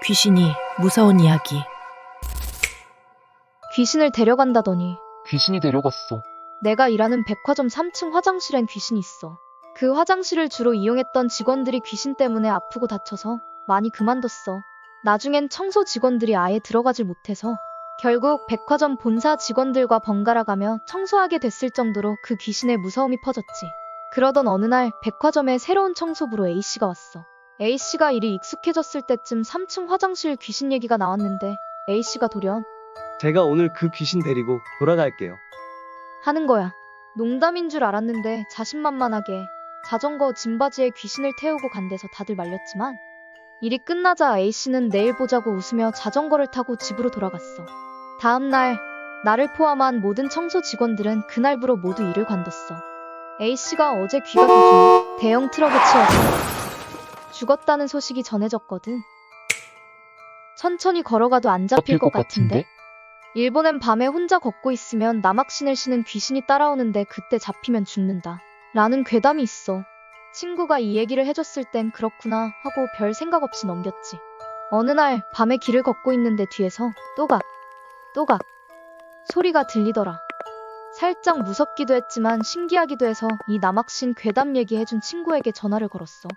귀신이 무서운 이야기. 귀신을 데려간다더니 귀신이 데려갔어. 내가 일하는 백화점 3층 화장실엔 귀신이 있어. 그 화장실을 주로 이용했던 직원들이 귀신 때문에 아프고 다쳐서 많이 그만뒀어. 나중엔 청소 직원들이 아예 들어가질 못해서 결국 백화점 본사 직원들과 번갈아가며 청소하게 됐을 정도로 그 귀신의 무서움이 퍼졌지. 그러던 어느 날 백화점에 새로운 청소부로 A씨가 왔어. A씨가 일이 익숙해졌을 때쯤 3층 화장실 귀신 얘기가 나왔는데 A씨가 돌연 제가 오늘 그 귀신 데리고 돌아갈게요. 하는 거야. 농담인 줄 알았는데 자신만만하게 자전거 짐바지에 귀신을 태우고 간 데서 다들 말렸지만 일이 끝나자 A씨는 내일 보자고 웃으며 자전거를 타고 집으로 돌아갔어. 다음날 나를 포함한 모든 청소 직원들은 그날부로 모두 일을 관뒀어. A씨가 어제 귀가 도중에 대형 트럭에 치여서 죽었다는 소식이 전해졌거든. 천천히 걸어가도 안 잡힐 것 같은데? 일본엔 밤에 혼자 걷고 있으면 남학신을 쉬는 귀신이 따라오는데 그때 잡히면 죽는다 라는 괴담이 있어. 친구가 이 얘기를 해줬을 땐 그렇구나 하고 별 생각 없이 넘겼지. 어느 날 밤에 길을 걷고 있는데 뒤에서 또각 또각 소리가 들리더라. 살짝 무섭기도 했지만 신기하기도 해서 이 남학신 괴담 얘기해준 친구에게 전화를 걸었어.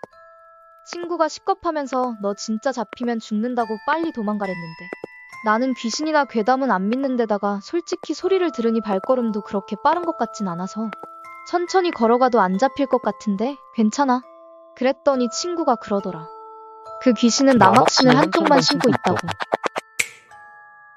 친구가 식겁하면서 너 진짜 잡히면 죽는다고 빨리 도망가랬는데 나는 귀신이나 괴담은 안 믿는 데다가 솔직히 소리를 들으니 발걸음도 그렇게 빠른 것 같진 않아서 천천히 걸어가도 안 잡힐 것 같은데 괜찮아? 그랬더니 친구가 그러더라. 그 귀신은 남학신을 한쪽만 신고 있다고.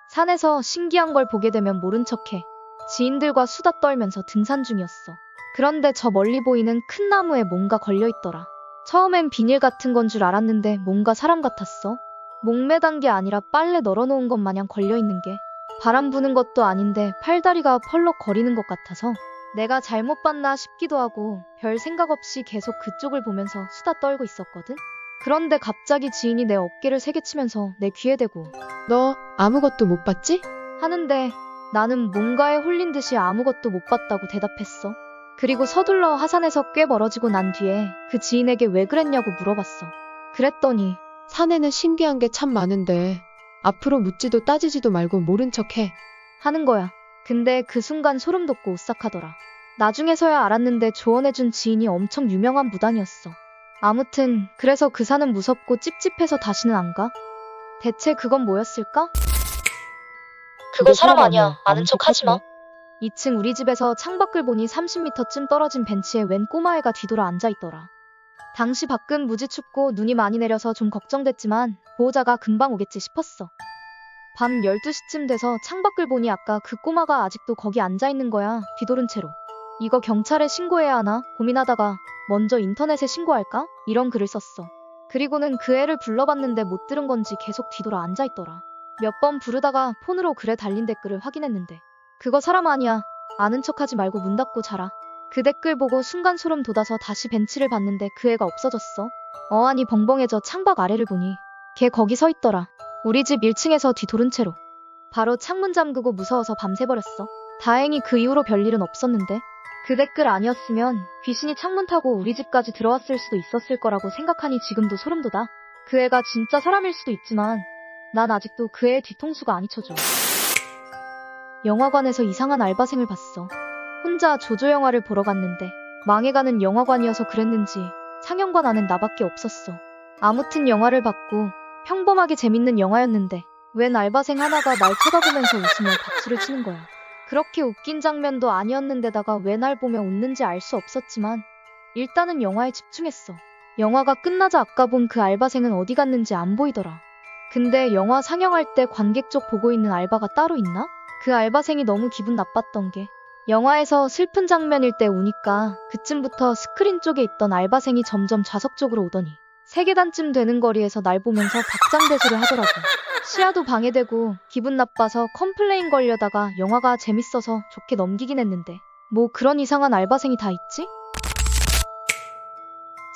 산에서 신기한 걸 보게 되면 모른 척해. 지인들과 수다 떨면서 등산 중이었어. 그런데 저 멀리 보이는 큰 나무에 뭔가 걸려있더라. 처음엔 비닐 같은 건 줄 알았는데 뭔가 사람 같았어. 목매단 게 아니라 빨래 널어놓은 것 마냥 걸려있는 게 바람 부는 것도 아닌데 팔다리가 펄럭 거리는 것 같아서 내가 잘못 봤나 싶기도 하고 별 생각 없이 계속 그쪽을 보면서 수다 떨고 있었거든. 그런데 갑자기 지인이 내 어깨를 세게치면서 내 귀에 대고 너 아무것도 못 봤지? 하는데 나는 뭔가에 홀린 듯이 아무것도 못 봤다고 대답했어. 그리고 서둘러 하산에서 꽤 멀어지고 난 뒤에 그 지인에게 왜 그랬냐고 물어봤어. 그랬더니 산에는 신기한 게 참 많은데 앞으로 묻지도 따지지도 말고 모른 척해. 하는 거야. 근데 그 순간 소름 돋고 오싹하더라. 나중에서야 알았는데 조언해준 지인이 엄청 유명한 무당이었어. 아무튼 그래서 그 산은 무섭고 찝찝해서 다시는 안 가? 대체 그건 뭐였을까? 그거 사람 아니야. 아는 척 하지 마. 2층 우리 집에서 창밖을 보니 30m쯤 떨어진 벤치에 웬 꼬마애가 뒤돌아 앉아있더라. 당시 밖은 무지 춥고 눈이 많이 내려서 좀 걱정됐지만 보호자가 금방 오겠지 싶었어. 밤 12시쯤 돼서 창밖을 보니 아까 그 꼬마가 아직도 거기 앉아있는 거야. 뒤돌은 채로. 이거 경찰에 신고해야 하나 고민하다가 먼저 인터넷에 신고할까? 이런 글을 썼어. 그리고는 그 애를 불러봤는데 못 들은 건지 계속 뒤돌아 앉아있더라. 몇 번 부르다가 폰으로 글에 달린 댓글을 확인했는데 그거 사람 아니야. 아는 척하지 말고 문 닫고 자라. 그 댓글 보고 순간 소름 돋아서 다시 벤치를 봤는데 그 애가 없어졌어. 어안이 벙벙해져 창밖 아래를 보니 걔 거기 서 있더라. 우리 집 1층에서 뒤돌은 채로. 바로 창문 잠그고 무서워서 밤새버렸어. 다행히 그 이후로 별일은 없었는데 그 댓글 아니었으면 귀신이 창문 타고 우리 집까지 들어왔을 수도 있었을 거라고 생각하니 지금도 소름 돋아. 그 애가 진짜 사람일 수도 있지만 난 아직도 그 애의 뒤통수가 안 잊혀져. 영화관에서 이상한 알바생을 봤어. 혼자 조조 영화를 보러 갔는데 망해가는 영화관이어서 그랬는지 상영관 안엔 나밖에 없었어. 아무튼 영화를 봤고 평범하게 재밌는 영화였는데 웬 알바생 하나가 날 쳐다보면서 웃으며 박수를 치는 거야. 그렇게 웃긴 장면도 아니었는데다가 왜 날 보며 웃는지 알 수 없었지만 일단은 영화에 집중했어. 영화가 끝나자 아까 본 그 알바생은 어디 갔는지 안 보이더라. 근데 영화 상영할 때 관객 쪽 보고 있는 알바가 따로 있나? 그 알바생이 너무 기분 나빴던 게 영화에서 슬픈 장면일 때 우니까 그쯤부터 스크린 쪽에 있던 알바생이 점점 좌석 쪽으로 오더니 3계단쯤 되는 거리에서 날 보면서 박장대소를 하더라고. 시야도 방해되고 기분 나빠서 컴플레인 걸려다가 영화가 재밌어서 좋게 넘기긴 했는데 뭐 그런 이상한 알바생이 다 있지?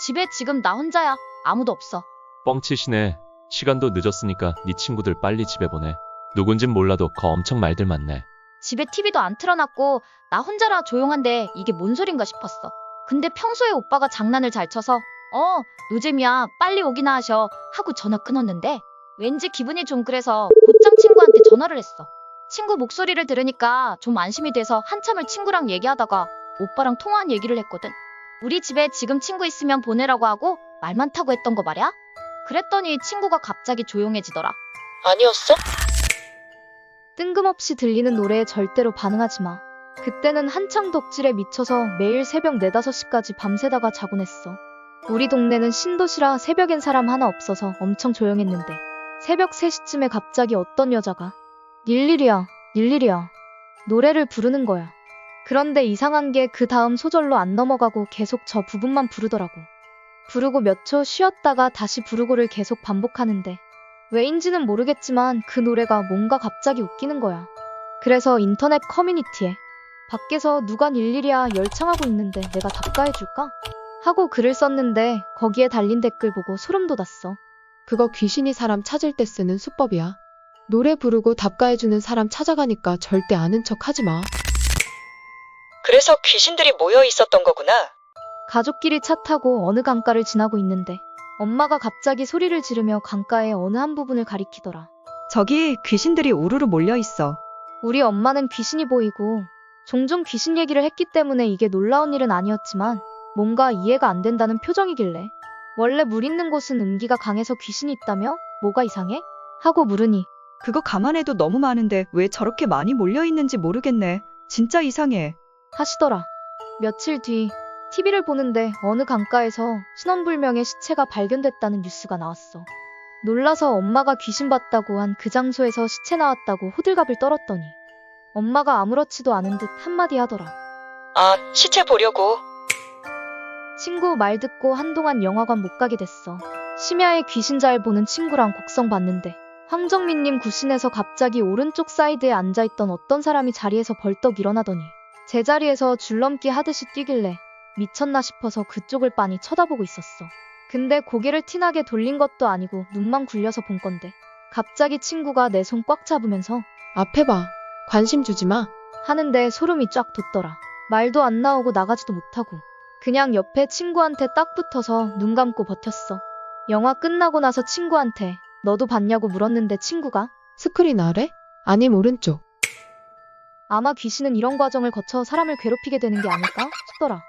집에 지금 나 혼자야. 아무도 없어. 뻥치시네. 시간도 늦었으니까 네 친구들 빨리 집에 보내. 누군진 몰라도 거 엄청 말들 많네. 집에 TV도 안 틀어놨고 나 혼자라 조용한데 이게 뭔 소린가 싶었어. 근데 평소에 오빠가 장난을 잘 쳐서 노잼이야 빨리 오기나 하셔 하고 전화 끊었는데 왠지 기분이 좀 그래서 곧장 친구한테 전화를 했어. 친구 목소리를 들으니까 좀 안심이 돼서 한참을 친구랑 얘기하다가 오빠랑 통화한 얘기를 했거든. 우리 집에 지금 친구 있으면 보내라고 하고 말 많다고 했던 거 말이야? 그랬더니 친구가 갑자기 조용해지더라. 아니었어? 뜬금없이 들리는 노래에 절대로 반응하지 마. 그때는 한창 덕질에 미쳐서 매일 새벽 4, 5시까지 밤새다가 자곤 했어. 우리 동네는 신도시라 새벽엔 사람 하나 없어서 엄청 조용했는데 새벽 3시쯤에 갑자기 어떤 여자가 닐리리야, 닐리리야 노래를 부르는 거야. 그런데 이상한 게 그 다음 소절로 안 넘어가고 계속 저 부분만 부르더라고. 부르고 몇 초 쉬었다가 다시 부르고를 계속 반복하는데 왜인지는 모르겠지만 그 노래가 뭔가 갑자기 웃기는 거야. 그래서 인터넷 커뮤니티에 밖에서 누가 닐리리야 열창하고 있는데 내가 답가해줄까? 하고 글을 썼는데 거기에 달린 댓글 보고 소름 돋았어. 그거 귀신이 사람 찾을 때 쓰는 수법이야. 노래 부르고 답가해주는 사람 찾아가니까 절대 아는 척 하지 마. 그래서 귀신들이 모여 있었던 거구나. 가족끼리 차 타고 어느 강가를 지나고 있는데 엄마가 갑자기 소리를 지르며 강가의 어느 한 부분을 가리키더라. 저기 귀신들이 우르르 몰려 있어. 우리 엄마는 귀신이 보이고 종종 귀신 얘기를 했기 때문에 이게 놀라운 일은 아니었지만 뭔가 이해가 안 된다는 표정이길래 원래 물 있는 곳은 음기가 강해서 귀신이 있다며? 뭐가 이상해? 하고 물으니 그거 감안해도 너무 많은데 왜 저렇게 많이 몰려 있는지 모르겠네. 진짜 이상해. 하시더라. 며칠 뒤 TV를 보는데 어느 강가에서 신원불명의 시체가 발견됐다는 뉴스가 나왔어. 놀라서 엄마가 귀신 봤다고 한 그 장소에서 시체 나왔다고 호들갑을 떨었더니 엄마가 아무렇지도 않은 듯 한마디 하더라. 아, 시체 보려고. 친구 말 듣고 한동안 영화관 못 가게 됐어. 심야에 귀신 잘 보는 친구랑 곡성 봤는데 황정민님 구신에서 갑자기 오른쪽 사이드에 앉아있던 어떤 사람이 자리에서 벌떡 일어나더니 제자리에서 줄넘기 하듯이 뛰길래 미쳤나 싶어서 그쪽을 빤히 쳐다보고 있었어. 근데 고개를 티나게 돌린 것도 아니고 눈만 굴려서 본 건데 갑자기 친구가 내 손 꽉 잡으면서 앞에 봐. 관심 주지 마. 하는데 소름이 쫙 돋더라. 말도 안 나오고 나가지도 못하고 그냥 옆에 친구한테 딱 붙어서 눈 감고 버텼어. 영화 끝나고 나서 친구한테 너도 봤냐고 물었는데 친구가 스크린 아래? 아님 오른쪽. 아마 귀신은 이런 과정을 거쳐 사람을 괴롭히게 되는 게 아닐까 싶더라.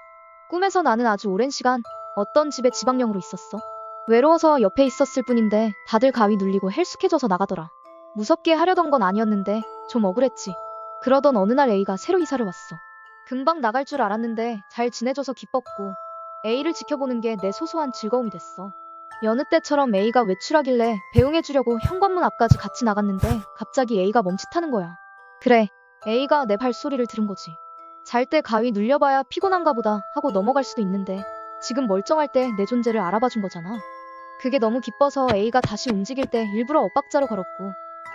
꿈에서 나는 아주 오랜 시간 어떤 집에 지방령으로 있었어. 외로워서 옆에 있었을 뿐인데 다들 가위 눌리고 헬쑥해져서 나가더라. 무섭게 하려던 건 아니었는데 좀 억울했지. 그러던 어느 날 A가 새로 이사를 왔어. 금방 나갈 줄 알았는데 잘 지내줘서 기뻤고 A를 지켜보는 게 내 소소한 즐거움이 됐어. 여느 때처럼 A가 외출하길래 배웅해주려고 현관문 앞까지 같이 나갔는데 갑자기 A가 멈칫하는 거야. 그래, A가 내 발소리를 들은 거지. 잘 때 가위 눌려봐야 피곤한가 보다 하고 넘어갈 수도 있는데 지금 멀쩡할 때 내 존재를 알아봐준 거잖아. 그게 너무 기뻐서 A가 다시 움직일 때 일부러 엇박자로 걸었고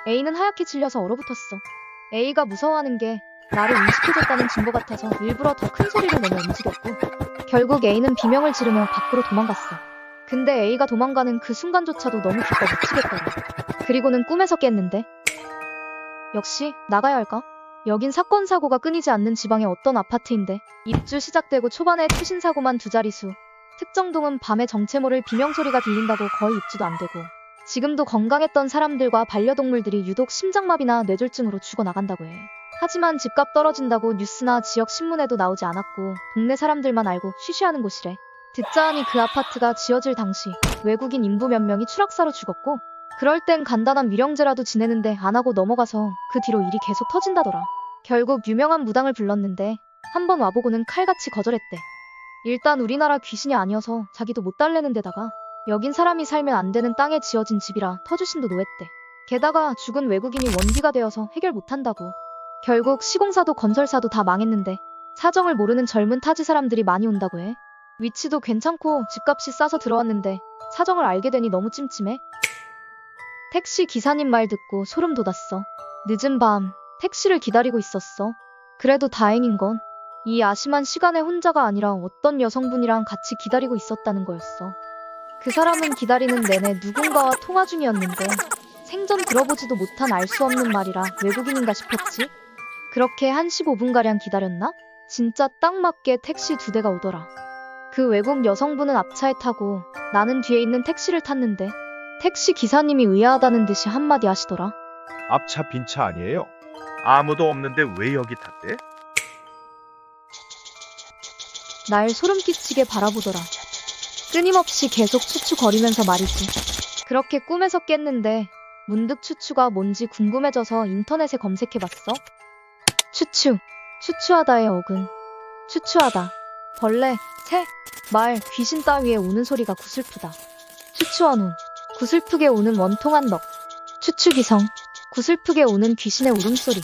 A는 하얗게 질려서 얼어붙었어. A가 무서워하는 게 나를 인식해줬다는 증거 같아서 일부러 더 큰 소리를 내며 움직였고 결국 A는 비명을 지르며 밖으로 도망갔어. 근데 A가 도망가는 그 순간조차도 너무 기뻐 미치겠더라. 그리고는 꿈에서 깼는데 역시 나가야 할까? 여긴 사건 사고가 끊이지 않는 지방의 어떤 아파트인데 입주 시작되고 초반에 투신 사고만 2자릿수. 특정 동은 밤에 정체 모를 비명소리가 들린다고 거의 입주도 안 되고 지금도 건강했던 사람들과 반려동물들이 유독 심장마비나 뇌졸중으로 죽어나간다고 해. 하지만 집값 떨어진다고 뉴스나 지역 신문에도 나오지 않았고 동네 사람들만 알고 쉬쉬하는 곳이래. 듣자 하니 그 아파트가 지어질 당시 외국인 인부 몇 명이 추락사로 죽었고 그럴 땐 간단한 위령제라도 지내는데 안 하고 넘어가서 그 뒤로 일이 계속 터진다더라. 결국 유명한 무당을 불렀는데 한번 와보고는 칼같이 거절했대. 일단 우리나라 귀신이 아니어서 자기도 못 달래는 데다가 여긴 사람이 살면 안 되는 땅에 지어진 집이라 터주신도 노했대. 게다가 죽은 외국인이 원비가 되어서 해결 못한다고. 결국 시공사도 건설사도 다 망했는데 사정을 모르는 젊은 타지 사람들이 많이 온다고 해. 위치도 괜찮고 집값이 싸서 들어왔는데 사정을 알게 되니 너무 찜찜해. 택시 기사님 말 듣고 소름 돋았어. 늦은 밤 택시를 기다리고 있었어. 그래도 다행인 건 이 아심한 시간에 혼자가 아니라 어떤 여성분이랑 같이 기다리고 있었다는 거였어. 그 사람은 기다리는 내내 누군가와 통화 중이었는데 생전 들어보지도 못한 알 수 없는 말이라 외국인인가 싶었지. 그렇게 한 15분가량 기다렸나? 진짜 딱 맞게 택시 2대가 오더라. 그 외국 여성분은 앞차에 타고 나는 뒤에 있는 택시를 탔는데 택시 기사님이 의아하다는 듯이 한마디 하시더라. 앞차 빈 차 아니에요? 아무도 없는데 왜 여기 탔대? 날 소름 끼치게 바라보더라. 끊임없이 계속 추추거리면서 말이지. 그렇게 꿈에서 깼는데 문득 추추가 뭔지 궁금해져서 인터넷에 검색해봤어. 추추, 추추하다의 어근. 추추하다. 벌레, 새, 말, 귀신 따위에 우는 소리가 구슬프다. 추추한 운. 구슬프게 우는 원통한 넋. 추추기성. 구슬프게 우는 귀신의 울음소리.